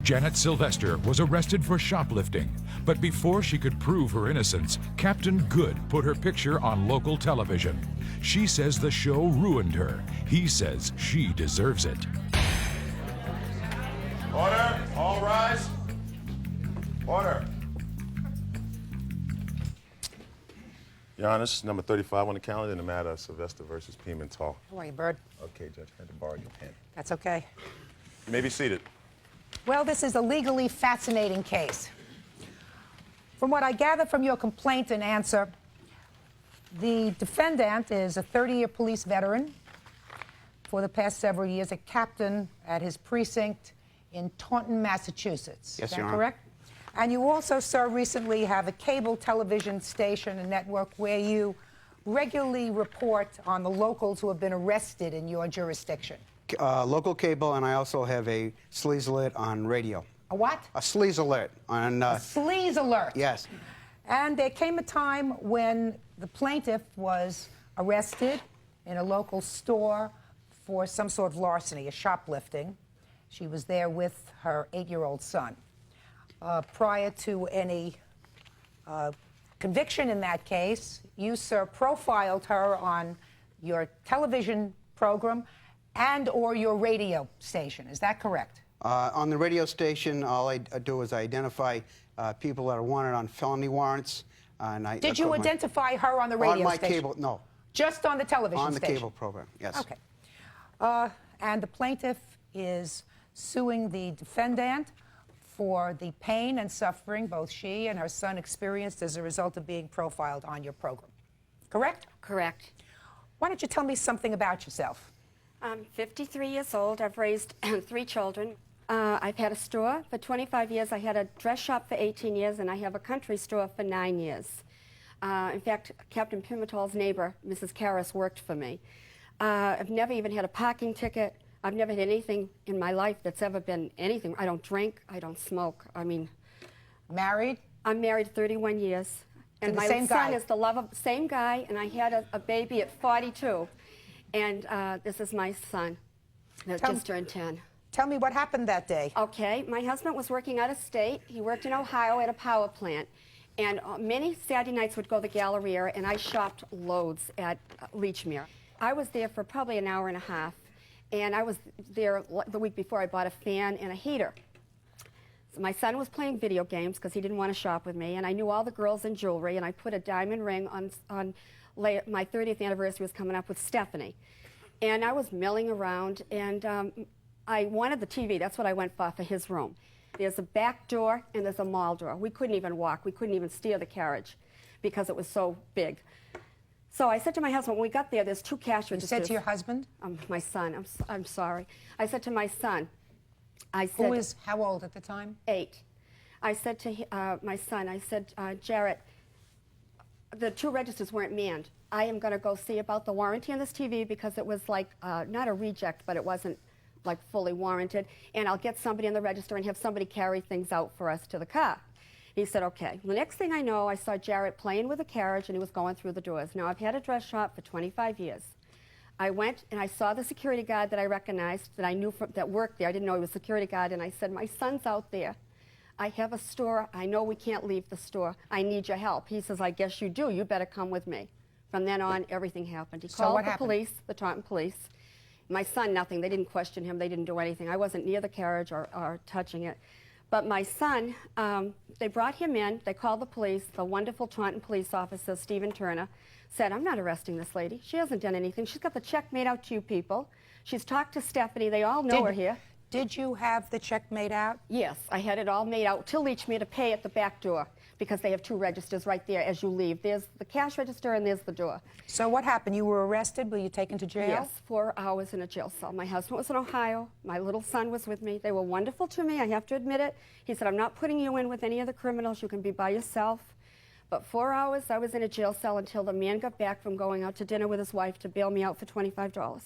Janet Sylvester was arrested for shoplifting, but before she could prove her innocence, Captain Good put her picture on local television. She says the show ruined her. He says she deserves it. Order! All rise. Order. Your Honor, this is number 35 on the calendar in the matter of Sylvester versus Pimentel. How are you, Bird? Okay, Judge, I had to borrow your pen. That's okay. You may be seated. Well, this is a legally fascinating case. From what I gather from your complaint and answer, the defendant is a 30-year police veteran. For the past several years, a captain at his precinct in Taunton, Massachusetts. Yes, Is Your that Honor. correct? And you also, sir, recently have a cable television station and network where you regularly report on the locals who have been arrested in your jurisdiction. Local cable, and I also have a sleaze alert on radio. A what? A sleaze alert on... Sleaze alert. Yes. And there came a time when the plaintiff was arrested in a local store for some sort of larceny, a shoplifting. She was there with her 8-year-old son. Prior to any conviction in that case, you, sir, profiled her on your television program and or your radio station. Is that correct? On the radio station, all I do is I identify people that are wanted on felony warrants. And I Did you identify her on the radio station? On my cable, no. Just on the television On the station? cable program, yes. Okay. And the plaintiff is suing the defendant for the pain and suffering both she and her son experienced as a result of being profiled on your program. Correct? Correct. Why don't you tell me something about yourself? I'm 53 years old. I've raised 3 children. I've had a store for 25 years. I had a dress shop for 18 years, and I have a country store for 9 years. In fact, Captain Pimentel's neighbor, Mrs. Karras, worked for me. I've never even had a parking ticket. I've never had anything in my life that's ever been anything. I don't drink. I don't smoke. I mean... Married? I'm married 31 years. And the my same son guy? is the love of... Same guy, and I had a baby at 42. And this is my son that just turned 10. Tell me what happened that day. Okay, my husband was working out of state. He worked in Ohio at a power plant. And many Saturday nights would go to the Galleria, and I shopped loads at Leechmere. I was there for probably an hour and a half, and I was there the week before. I bought a fan and a heater. So my son was playing video games because he didn't want to shop with me, and I knew all the girls in jewelry, and I put a diamond ring on my 30th anniversary was coming up with Stephanie. And I was milling around, and I wanted the TV. That's what I went for his room. There's a back door and there's a mall door. We couldn't even walk. We couldn't even steer the carriage because it was so big. So I said to my husband, when we got there, there's 2 cash registers. You said to your husband? My son. I'm sorry. I said to my son, Who is how old at the time? 8. I said to my son, I said, Jarrett, the 2 registers weren't manned. I am going to go see about the warranty on this TV because it was like, not a reject, but it wasn't like fully warranted, and I'll get somebody in the register and have somebody carry things out for us to the car. He said, okay. The next thing I know, I saw Jarrett playing with a carriage, and he was going through the doors. Now, I've had a dress shop for 25 years. I went and I saw the security guard that I recognized, that I knew that worked there. I didn't know he was a security guard, and I said, my son's out there. I have a store. I know we can't leave the store. I need your help. He says, I guess you do. You better come with me. From then on, everything happened. He called the police, the Taunton police. My son, nothing. They didn't question him. They didn't do anything. I wasn't near the carriage or touching it. But my son, they brought him in. They called the police. The wonderful Taunton police officer, Stephen Turner, said, I'm not arresting this lady. She hasn't done anything. She's got the check made out to you people. She's talked to Stephanie. They all know her here. Did you have the check made out? Yes, I had it all made out to Leechmere to pay at the back door because they have 2 registers right there as you leave. There's the cash register and there's the door. So what happened? You were arrested? Were you taken to jail? Yes, 4 hours in a jail cell. My husband was in Ohio. My little son was with me. They were wonderful to me. I have to admit it. He said, I'm not putting you in with any other criminals. You can be by yourself. But 4 hours, I was in a jail cell until the man got back from going out to dinner with his wife to bail me out for $25.